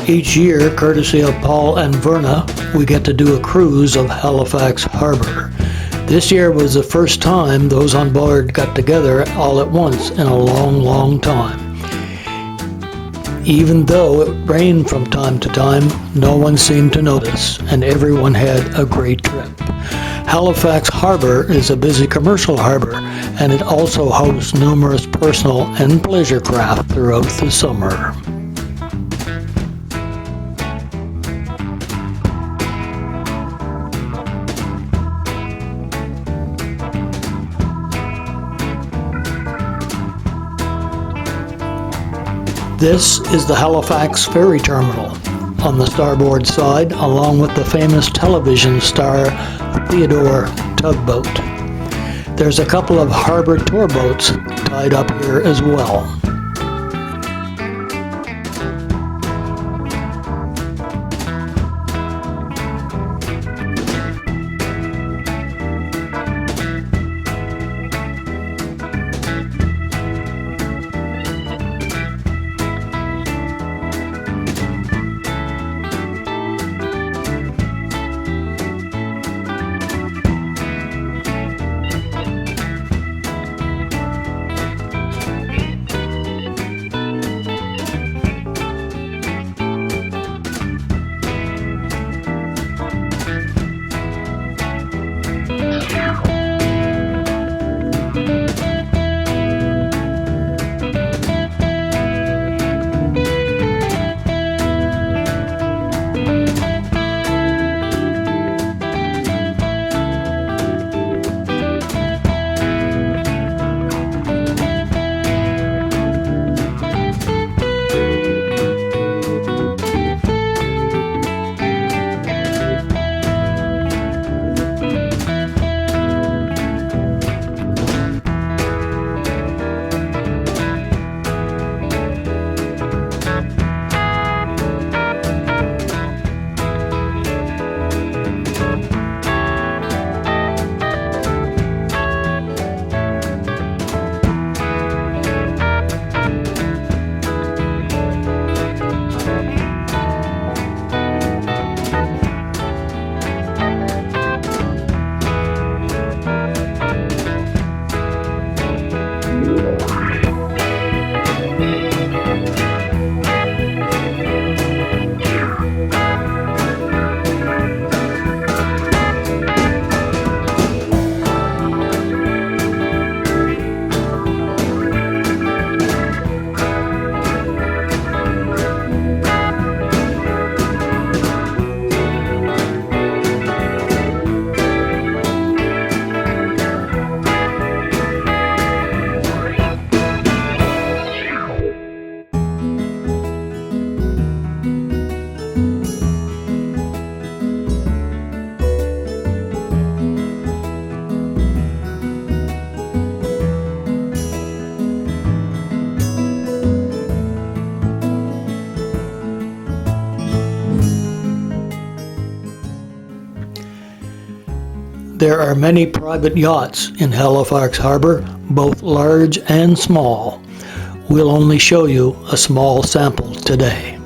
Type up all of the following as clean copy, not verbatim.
Each year, courtesy of Paul and Verna, we get to do a cruise of Halifax Harbour. This year was the first time those on board got together all at once in a long, long time. Even though it rained from time to time, no one seemed to notice, and everyone had a great trip. Halifax Harbour is a busy commercial harbour, and it also hosts numerous personal and pleasure craft throughout the summer. This is the Halifax Ferry Terminal. On the starboard side, along with the famous television star Theodore tugboat. There's a couple of harbor tour boats tied up here as well. There are many private yachts in Halifax Harbour, both large and small. We'll only show you a small sample today.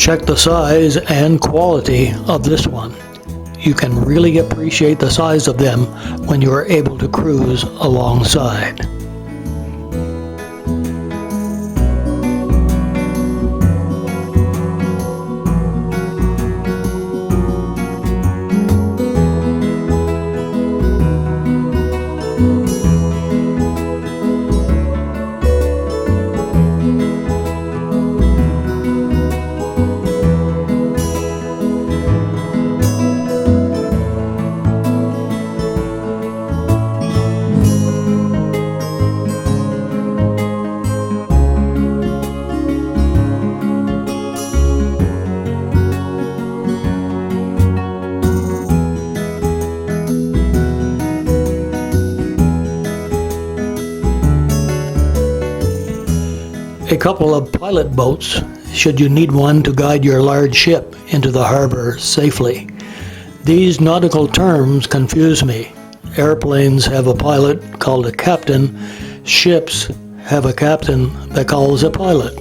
Check the size and quality of this one. You can really appreciate the size of them when you are able to cruise alongside. a couple of pilot boats should you need one to guide your large ship into the harbor safely. These nautical terms confuse me. Airplanes have a pilot called a captain. Ships have a captain that calls a pilot.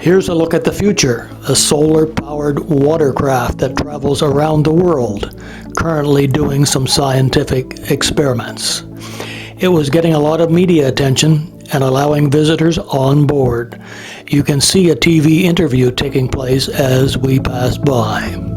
Here's a look at the future, a solar-powered watercraft that travels around the world, currently doing some scientific experiments. It was getting a lot of media attention and allowing visitors on board. You can see a TV interview taking place as we pass by.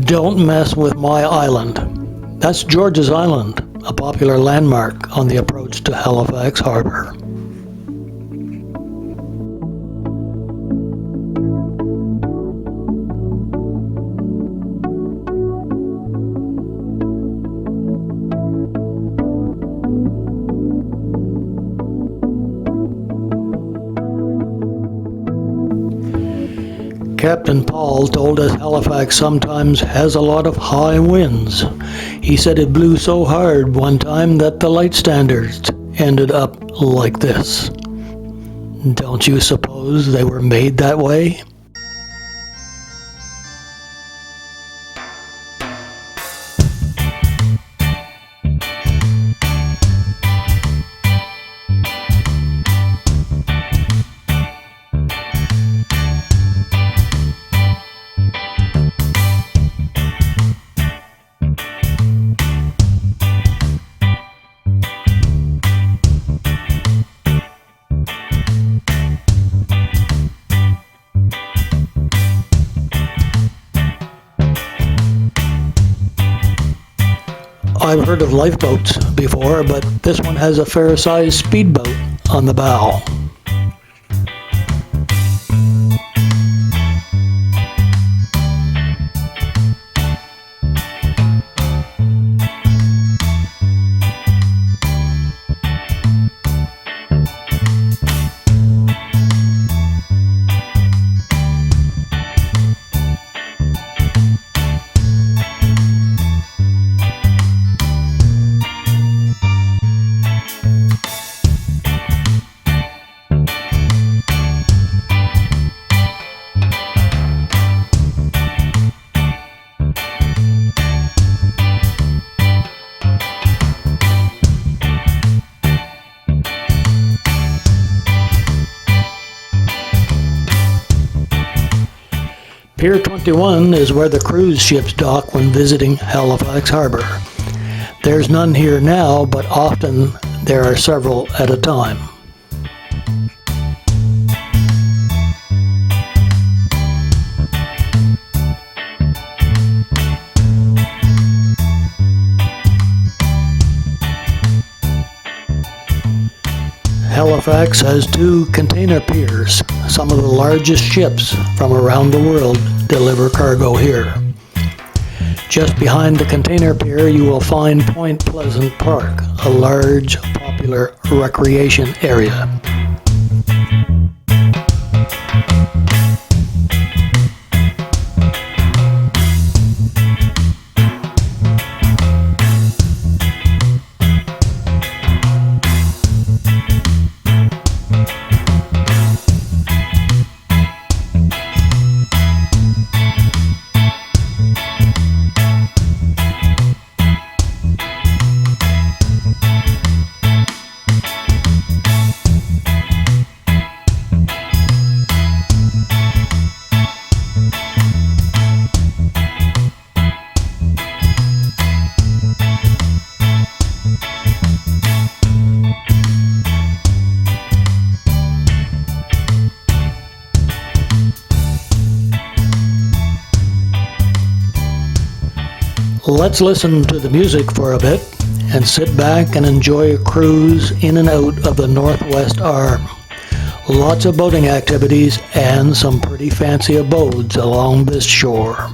Don't mess with my island. That's George's Island, a popular landmark on the approach to Halifax Harbour. Captain Paul told us Halifax sometimes has a lot of high winds. He said it blew so hard one time that the light standards ended up like this. Don't you suppose they were made that way? I've heard of lifeboats before, but this one has a fair-sized speedboat on the bow. Pier 21 is where the cruise ships dock when visiting Halifax Harbour. There's none here now, but often there are several at a time. Halifax has 2 container piers. Some of the largest ships from around the world deliver cargo here. Just behind the container pier you will find Point Pleasant Park, a large, popular recreation area. Let's listen to the music for a bit and sit back and enjoy a cruise in and out of the Northwest Arm. Lots of boating activities and some pretty fancy abodes along this shore.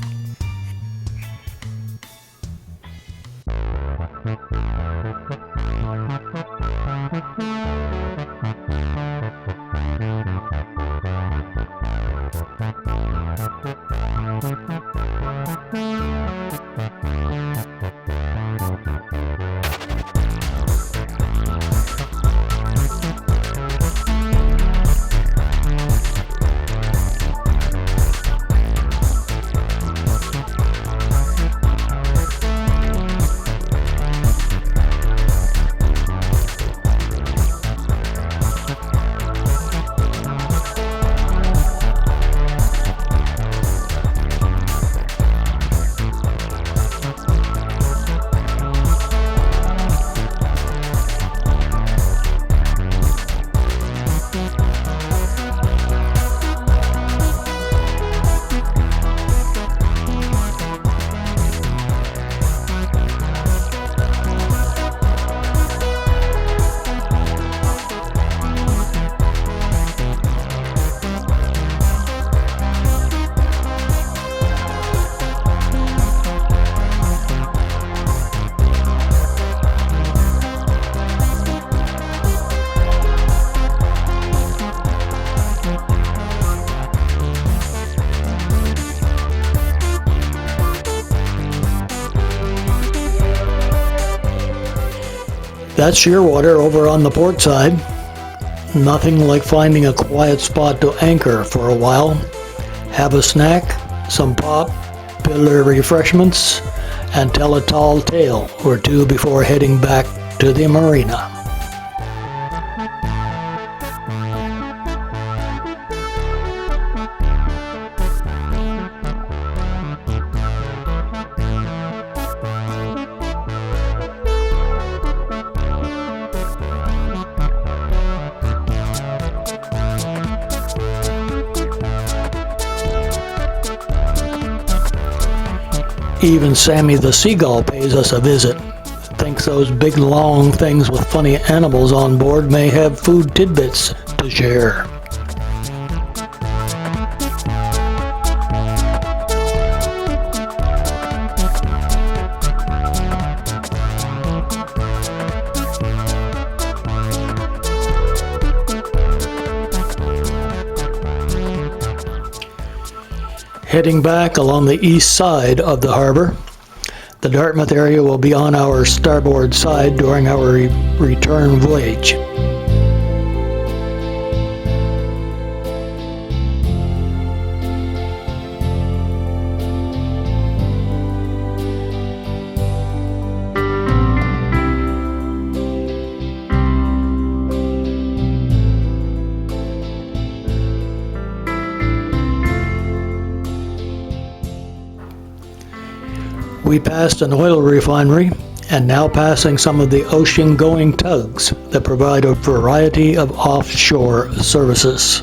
That's Shearwater over on the port side. Nothing like finding a quiet spot to anchor for a while. Have a snack, some pop, pillar refreshments, and tell a tall tale or two before heading back to the marina. Even Sammy the Seagull pays us a visit. Thinks those big long things with funny animals on board may have food tidbits to share. Heading back along the east side of the harbor, the Dartmouth area will be on our starboard side during our return voyage. We passed an oil refinery and now passing some of the ocean-going tugs that provide a variety of offshore services.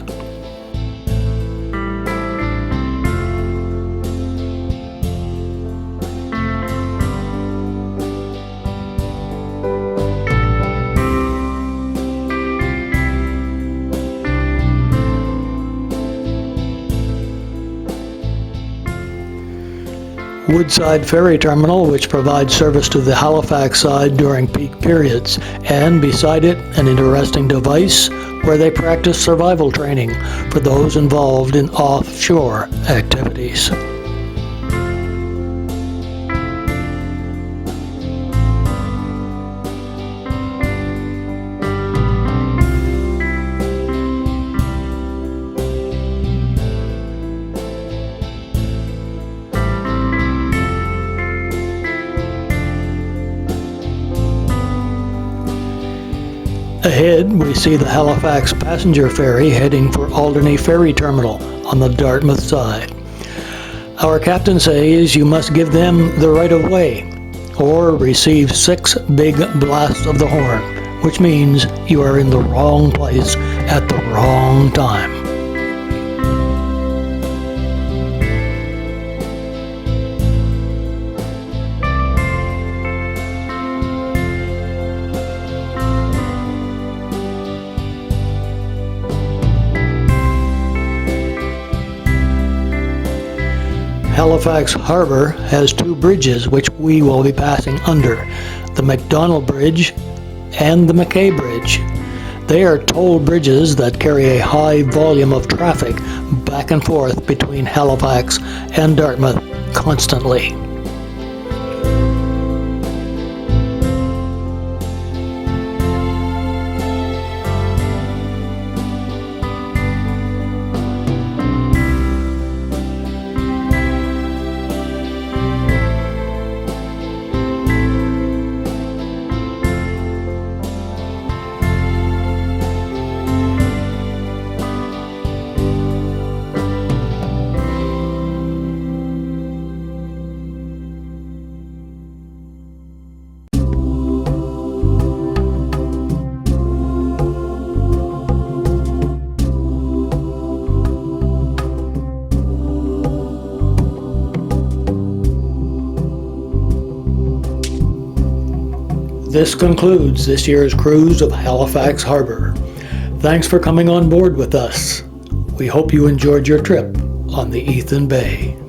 Woodside Ferry Terminal, which provides service to the Halifax side during peak periods, and beside it, an interesting device where they practice survival training for those involved in offshore activities. Ahead, we see the Halifax passenger ferry heading for Alderney Ferry Terminal on the Dartmouth side. Our captain says you must give them the right of way or receive 6 big blasts of the horn, which means you are in the wrong place at the wrong time. Halifax Harbour has 2 bridges which we will be passing under, the McDonald Bridge and the McKay Bridge. They are toll bridges that carry a high volume of traffic back and forth between Halifax and Dartmouth constantly. This concludes this year's cruise of Halifax Harbour. Thanks for coming on board with us. We hope you enjoyed your trip on the Ethan Bay.